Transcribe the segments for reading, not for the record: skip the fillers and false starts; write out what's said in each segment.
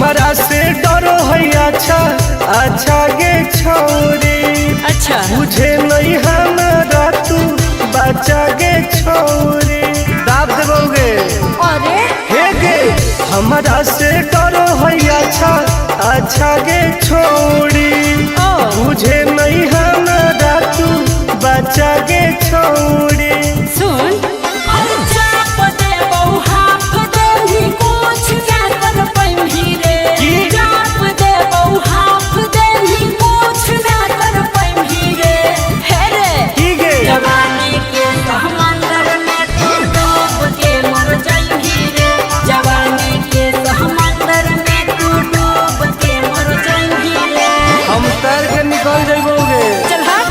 हमारा से डरो है अच्छा अच्छा गे छोरी। अच्छा मुझे नहीं हमारा तू बचा गे छोरी। दाब देवोगे अरे हे गे हमारा से डरो है अच्छा अच्छा गे छोरी। मुझे नहीं हमारा तू बचा गे छोरी। सुन निकल जाइबोगे। चल हाँ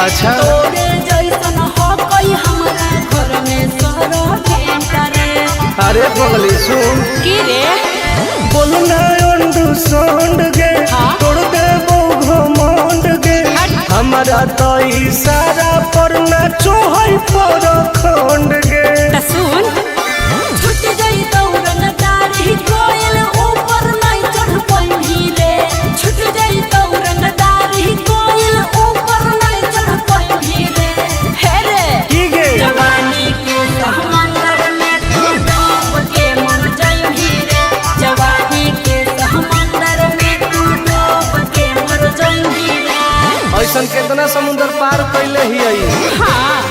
अच्छा अरे बगली सुन की रे बोलना अंडू सोंड गे तोड़ दे वो घमंड गे। हमारा तो इशारा पर नाचो है पर खंड गे। सुन छुट गई दौड़न दारी कोयल ऊपर नहीं चढ़ पाई रे। छुट गई दौड़न दारी कोयल ऊपर नहीं चढ़ पाई रे। हे रे की गे जवानी के समंदर में तू डूब के मर जाई रे। जवानी के समंदर में तू डूब के मर जाई रे। ऐसन कितना समुद्र पार कैले ही आई। हाँ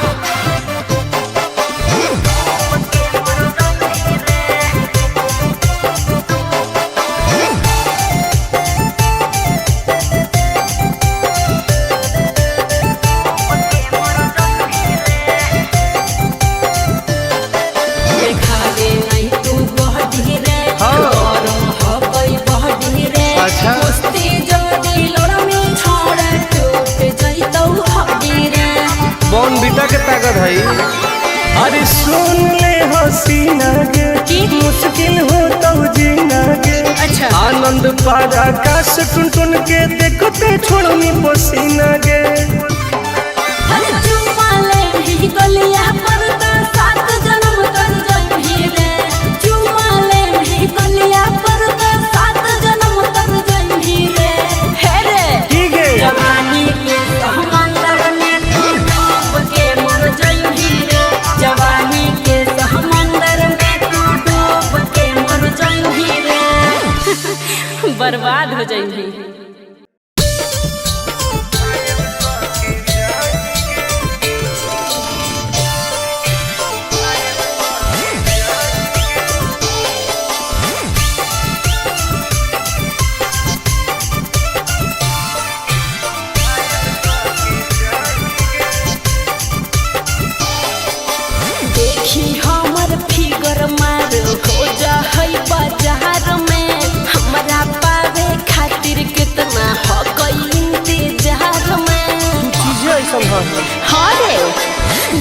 बॉन बीटा के ताकत है। अरे सुन ले हसीना गे मुश्किल हो तो जीना गे। अच्छा आनंद पार आकाश टुन टुन के देखते छोड़नी पसीना गे। गलिया पर तो 7 जन्म कर जाई रे। चुमा ले गलिया पर तो 7 जन्म कर जाई रे। हे रे की गे जवानी के समंदर में तू डूब के मर जाई रे। जवानी के समंदर में तू डूब के मर जाई रे। बर्बाद हो जाई। हमर फिगर मार हो जा है बाजार में। हमरा पावे खातिर कितना हो गई इंतजार में। चीजें ऐसा हाँ रे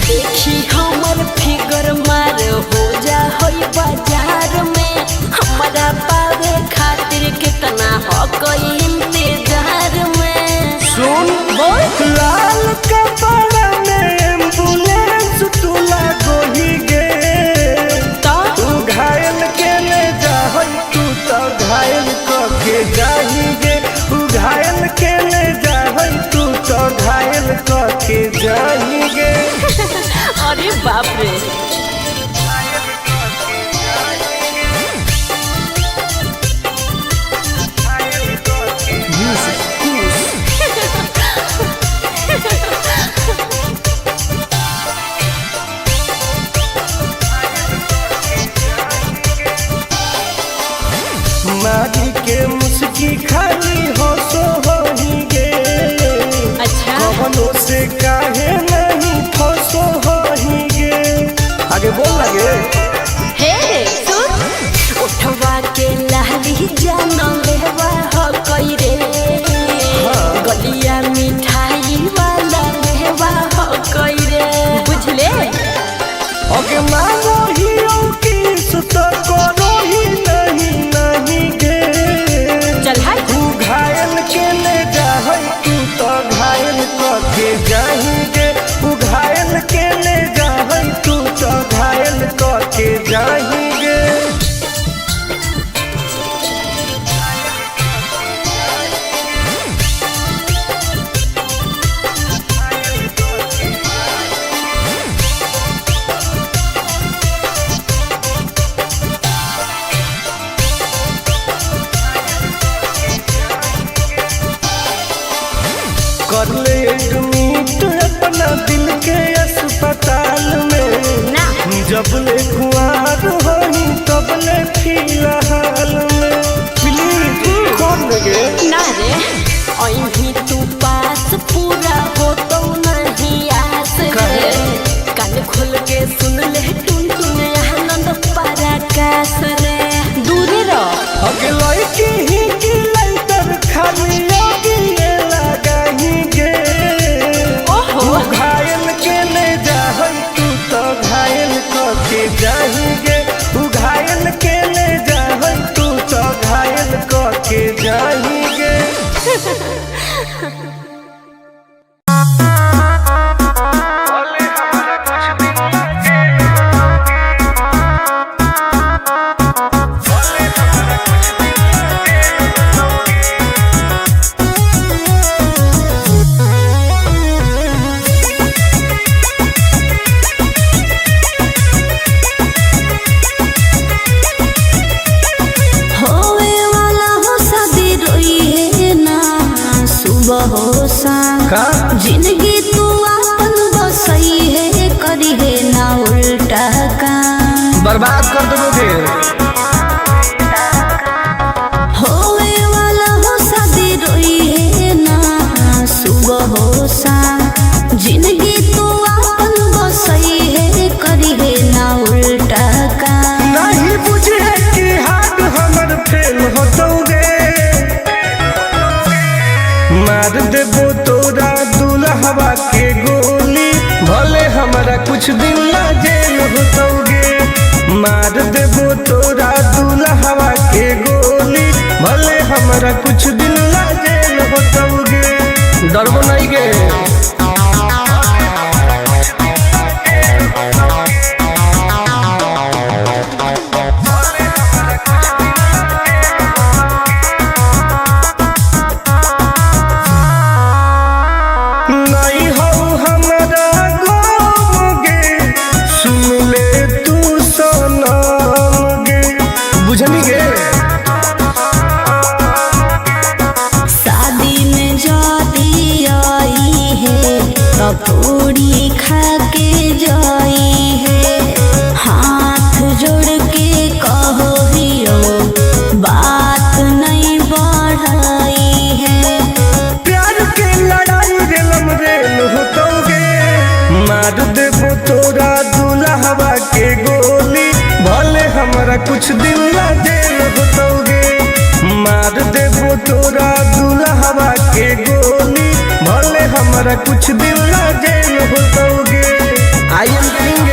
देखी हमर फिगर मार हो जा है बाजार में। हमरा पावे खातिर कितना हो गई इंतजार में। सुन बोल लाल कपड़ा में एम्बुलेंस तुला गोही गे। तू घायल के ले जा तू तो घायल के जाही गे। तू घायल के ले जा तू तो घायल के जाही गे। अरे बाप रे मारी के मुस्की खाली हो सो हो ही गे। अच्छा कवनों से काहे नहीं फसो हो ही गे। आगे बोल लगे हे सुन उठवा के लाली जाना लेवा हो कई रे। गलिया मिठाई वाला लेवा जबले कुआर होई तबले फिलहाल में प्लीज कौन लगे ना रे अभी तू पास पूरा हो तो नहीं आस रे कान खोल के सुन ले टुन टुन आनंद पराकाश रे दूर रह अगलाई की ही की लाइटर खाली आगे लगाएंगे ओहो घायल के ले जाहई तू तो घायल करके जाएंगे तू घायल के ले जाहई तू तो घायल करके जाएंगे जिंदगी तू अपन बसई है करी है ना उल्टा काम बर्बाद कर दोगे होवे वाला हो शादी रोई है ना सुबह हो शाम जिंदगी तू अपन बसई है करी है ना उल्टा काम नहीं बुझे कि हाथ हमर फेल होतोगे मार देबो तोरा दुल्हवा के गोली भले हमारा कुछ दिन ला जेल होतोगे मार देबो तोरा दुल्हवा के गोली भले हमारा कुछ दिन ला जेल होतोगे डरबो नहीं गे पूरी खा के जाई है हाथ जोड़ के कहो हियो बात नहीं बढ़ाई है प्यार के लड़ाई रेलम रेल होतोगे मार देबो तोरा दुल्हवा के गोली भले हमारा कुछ दिन ला जेल होतोगे मार देबो तोरा दुल्हवा के गोली भले हमारा कुछ दिन ला जेल होतोगे आई एम किंग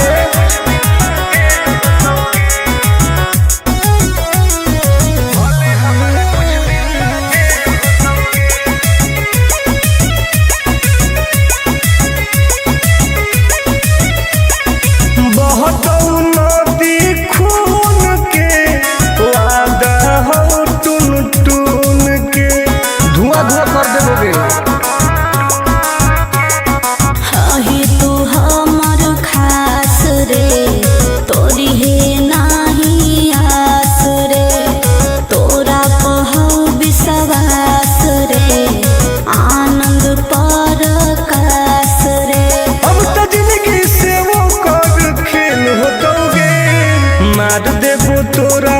बहुत नदी खून के वादा हो टुन टुन के धुआं धुआं कर देबोगे ही तू हमर खास रे तोरी है नाही आस रे तोरा पहु विश्वास रे आनंद परकाश रे अब तो जिंदगी से वो कर खेल होतोगे मार देबो तोरा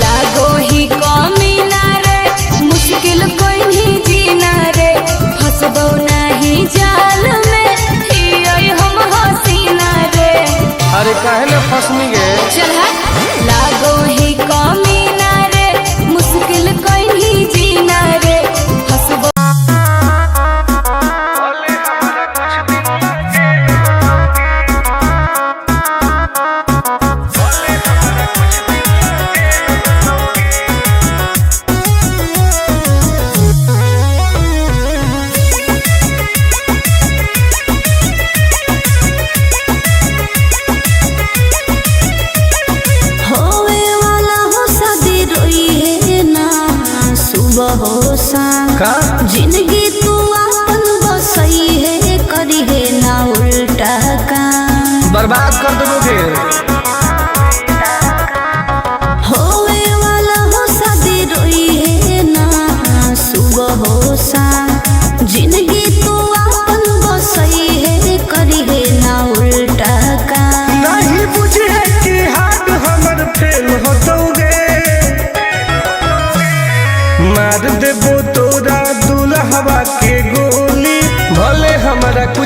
लागो ही कमी ना रे मुश्किल कोई नहीं जीना रे फंसबो नहीं जाल में ही हम हसीना रे अरे काहे ना फसनी गे चल लागो ही कमी ना रे मुश्किल कोई नहीं जीना रे फंसबो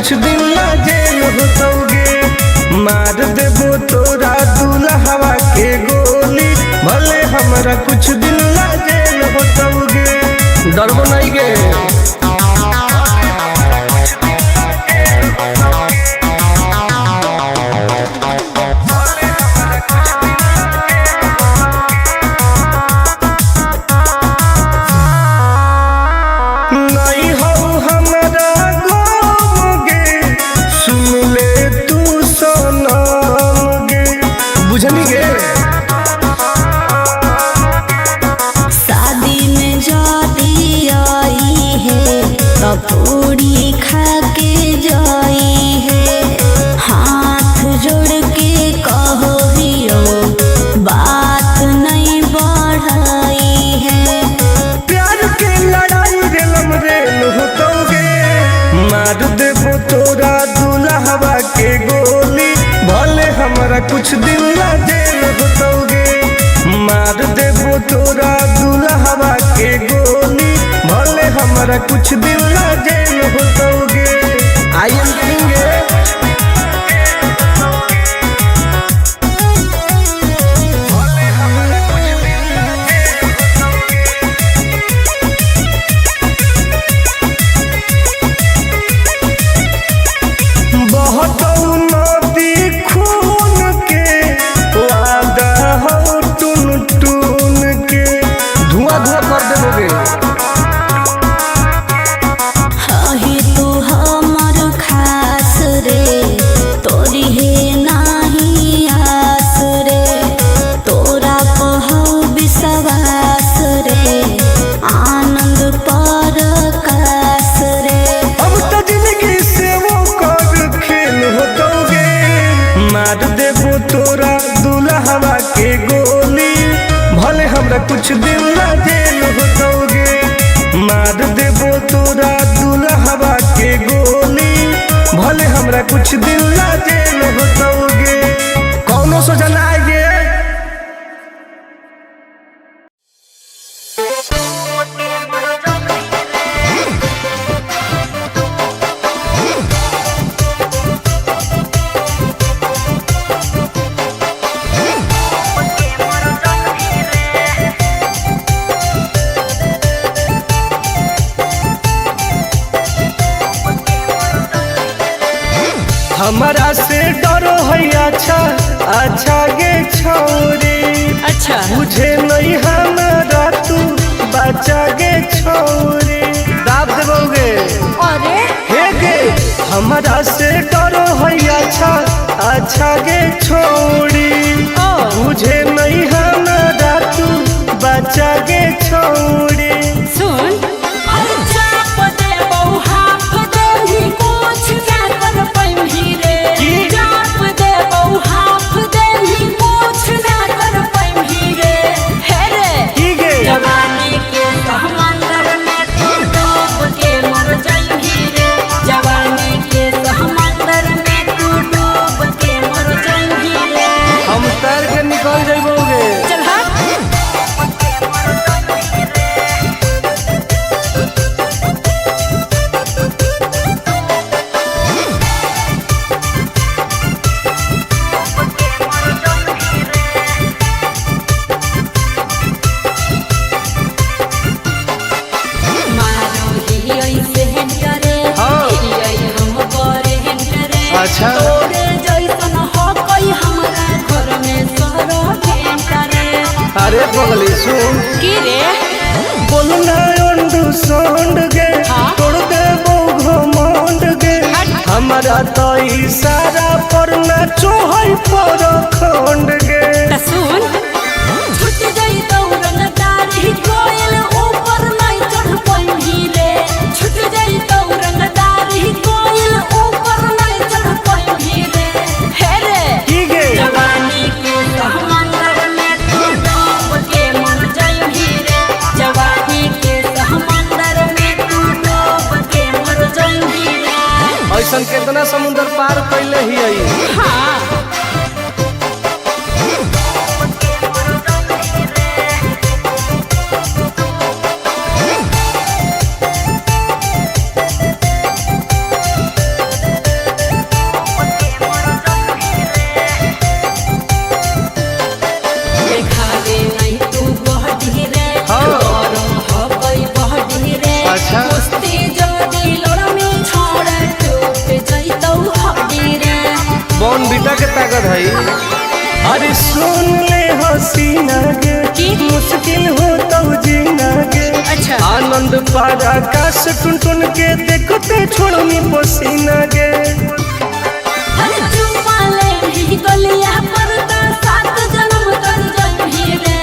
कुछ दिन ला जेल होतोगे। मार देबो तोरा दुल्हवा के गोली, भले हमरा कुछ दिन ला जेल होतोगे। डरबो नहीं गे। पूरी खा के जाई है, हाथ जोड़ के कहो हियो बात नहीं बढ़ाई है। प्यार के लड़ाई रेलम रेल होतोगे। मार देबो तोरा दुल्हवा के गोली, भले हमरा कुछ दिन ला जेल होतोगे। मार देबो तोरा दुल्हवा के गोली, भले हमरा कुछ दिन ला जेल होतोगे। I am king. बहुत नदी खून के वादा हो टून टून के, धुआं धुआं कर देबोगे। मार देबो तोरा दुल्हवा के गोली, भले हमरा कुछ दिन ला जेल होतोगे। मार देबो तोरा दुल्हवा के गोली, भले हमरा कुछ दिन ला जेल होतोगे। कौनो सोचा ना आएगे। हमारा से डरो है अच्छा अच्छा गे छोरी। अच्छा मुझे नहीं हमारा तू बचा गे छोरी। दाब देबोगे। अरे हे गे हमारा से डरो है अच्छा अच्छा गे छोरी। मुझे नहीं हमारा तू बचा गे छोरी। सुन निकल जाइबोगे। चल अच्छा अरे पगली सुन की रे बोलना अंडू सोंड गे तोड़ दे घमंड गे। हमारा तो इशारा पर नाचो है पर खंड गे। सुन छूट जाई दौड़न दाढ़ी कोयल ऊपर नहीं चढ़ पाई रे। छूट जाई दौड़न दाढ़ी कोयल ऊपर नहीं चढ़ पाई रे। हे रे की गे जवानी के समंदर में तू डूब के मर जाई रे। जवानी के समंदर में तू डूब के मर जाई रे। ऐसन कितना समुद्र पार कैले ही आई। हाँ बॉर्नवीटा के ताकत है। अरे सुन ले हसीना के मुश्किल हो तो जीना के। अच्छा आनंद पारा आकाश टुन टुन के देखते छोड़नी पसीना के। चुम्मा ले ही गलिया पर तो 7 जन्म कर जही रे।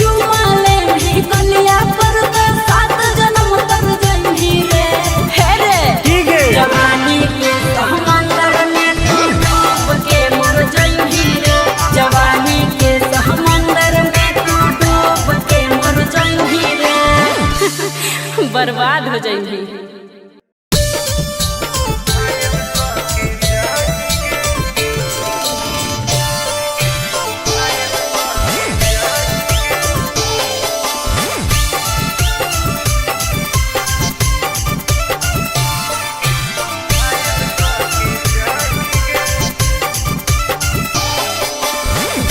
चुम्मा ले ही गलिया पर तो 7 जन्म कर जही रे। हे रे ठीक है जवानी के समंदर में तू डूब के मर जही रे। जवानी के समंदर में तू डूब के मर जही रे। बर्बाद हो जही।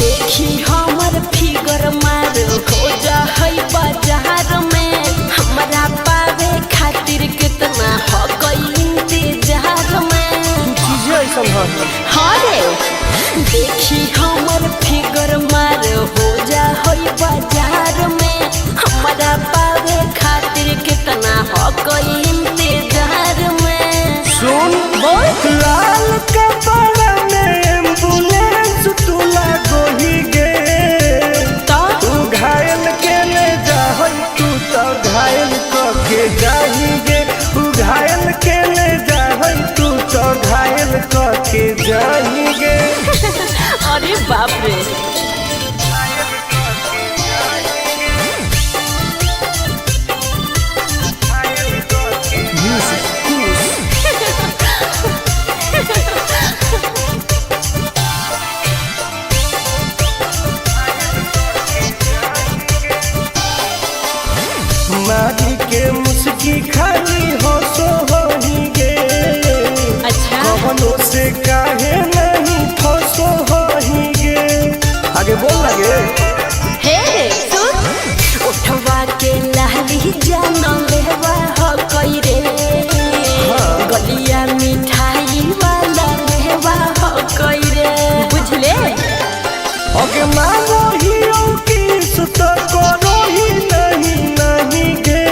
देखी हमर फिगर मार हो जा है बाजार में। हमरा पावे खातिर कितना हो गई इंतजार में। चीजें ऐसा है। हाँ रे देखी हमर फिगर मार हो जा है बाजार में। हमरा पावे खातिर कितना हो गई इंतजार में। सुन बोल लाल कपड़ा में एम्बुलेंस तुला गोही गे। तो तू घायल के ले जा तू तो घायल के जाही गे। तू घायल के ले जा तू तो घायल के जाही गे। अरे बाप रे मारी के मुस्की खाली हो सो होही गे। अच्छा कवनों से काहे नहीं फसो होही गे। आगे बोल लगे हे सुन उठवा के लाली जानो लेवा हो कोई रे। गलिया मिठाई वाला लेवा हो कोई रे। बुझले अगे मांगो ही किस तो करो ही नहीं गे।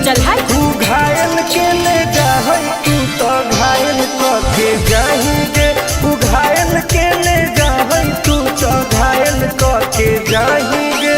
चल हाय तू घायल के ले जा तू तो घायल के जाही गे। तू घायल के ले जा तू तो घायल के जाही गे।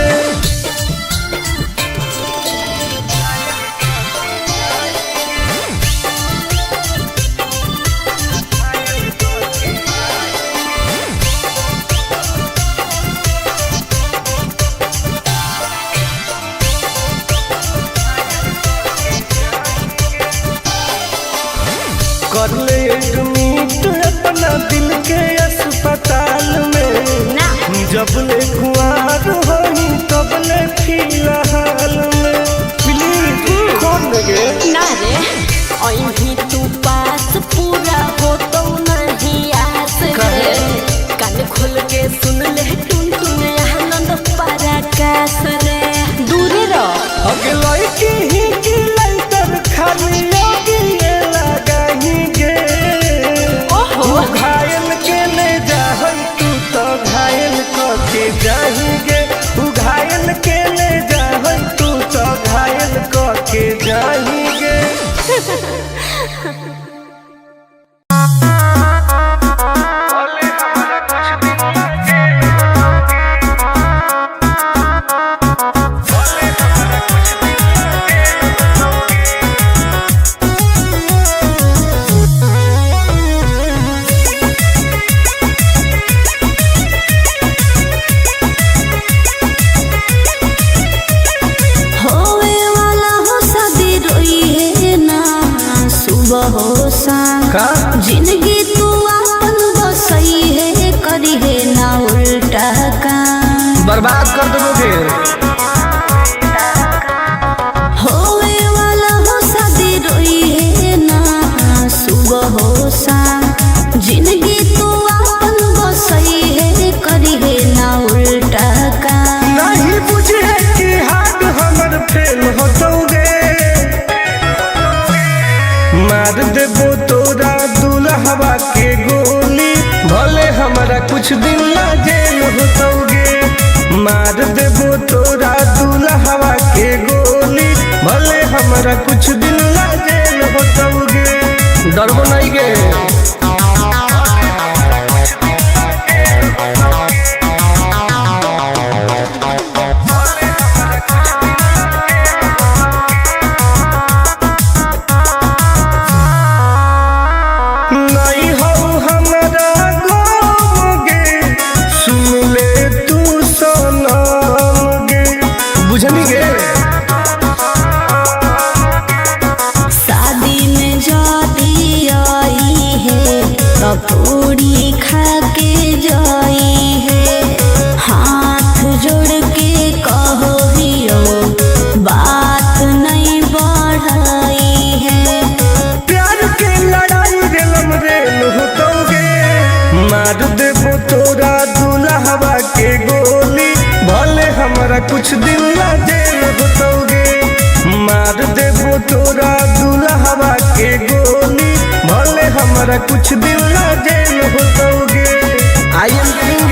कर ले एडमिट अपना दिल के अस्पताल में। ना जब ले कुआर होही तब ले फिलहाल में। प्लीज कौन लगे ना रे अही तू पास पूरा हो तो नहीं आस रे। कान खोल के सुन ले टुन टुन आनंद पराकाश रे। दूरी रह अगे लड़की ही की लाइटर खाली लगी लगाही गे। ओहो तू घायल के ले जा तू तो घायल के जाही गे। तू घायल के ले जा तू तो घायल के जाही गे। का जिंदगी तू अपन बसई है करी है ना उल्टा काम बर्बाद कर दोगे। होवे वाला हो शादी रोई है ना सुबह हो शाम जिंदगी तू अपन बसई है करी है ना उल्टा काम नहीं बुझे कि हाथ हमर फेल होतोगे। मार देबो तोरा दुल्हवा के गोली भल कुछ दिन ला जेल होतोगे। मार देबो तोरा दुल्हवा के गोली, भले हमरा कुछ दिन ला जेल होतोगे। डरबो नहीं गे। शादी में जाती आई है तो पूरी खा के जाई है। हाथ जोड़ के कहो हियो बात नहीं बढ़ाई है। प्यार के लड़ाई रेलम रेल होतोगे। मार देबो तोरा दुल्हवा के गोली, भले हमरा कुछ दिन ला जेल होतोगे। मार देबो तोरा दुल्हवा के गोली, भले हमरा कुछ दिन ला जेल होतोगे। I am king.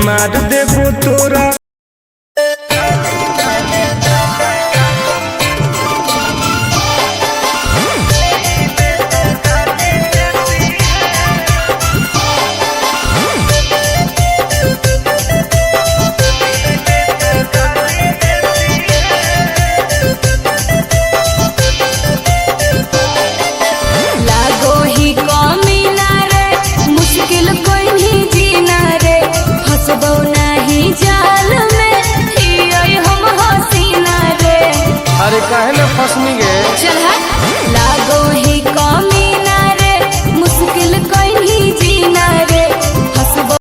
मार देबो तोरा काहे न फसनी गे। चल लागो ही कमीना रे, मुश्किल कोई नहीं जीना रे। हंसबो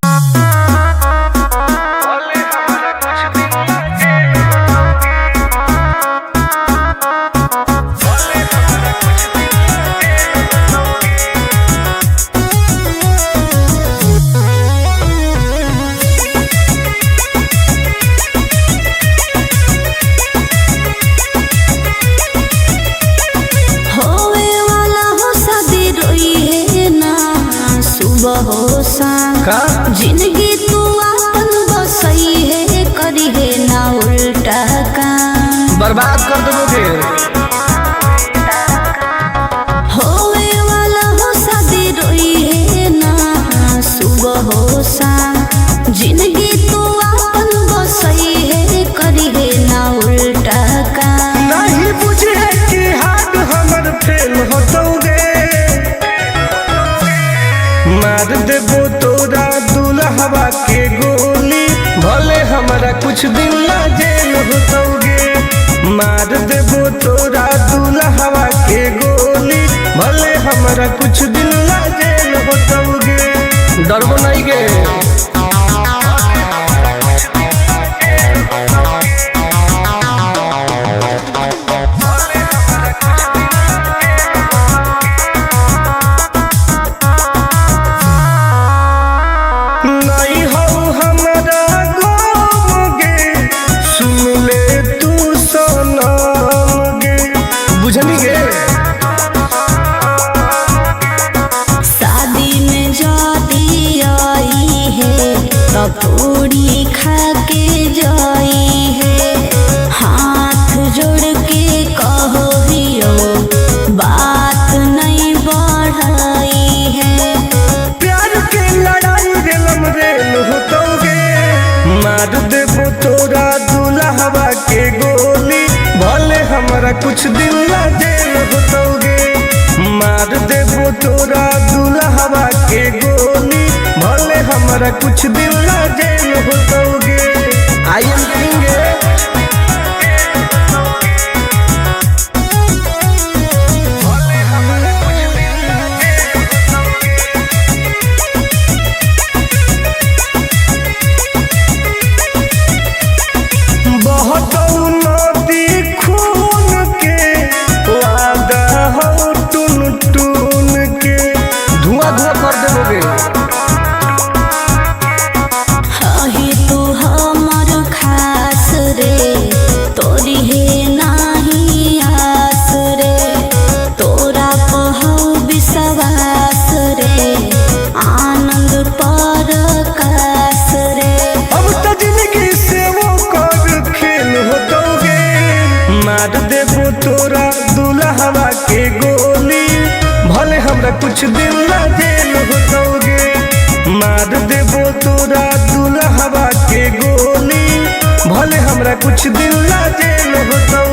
का जिंदगी तू अपन बसई है, करी है ना उल्टा काम। बर्बाद कर दोगे। होवे वाला हो शादी रोई है ना सुबह हो शाम। जिंदगी तू अपन बसई है, करी है ना उल्टा काम। नहीं बुझे कि हाथ हमर फेल होतोगे। मार देबो तोरा दुल्हवा के गोली, भले हमरा कुछ दिन ला जेल होतोगे। मार देबो तोरा दुल्हवा के गोली, भले हमरा कुछ दिन ला जेल होतोगे। डरबो नहीं गे। शादी में जाती आई है तो पूरी खा के जाई है। हाथ जोड़ के कहो हियो बात नहीं बढ़ाई है। प्यार के लड़ाई रेलम रेल होतोगे। मार देबो तोरा दुल्हवा के गोली, भले हमरा कुछ दिन ला जेल होतोगे। मार देबो तोरा दुल्हवा के गोली, हमरा कुछ दिन ला जेल होतोगे। आई एम किंग मार देबो तोरा दुल्हवा के गोली, भले हमरा कुछ दिन ला जेल होतोगे। मार देबो तोरा दुल्हवा के गोली, भले हमरा कुछ दिन ला जेल होतोगे।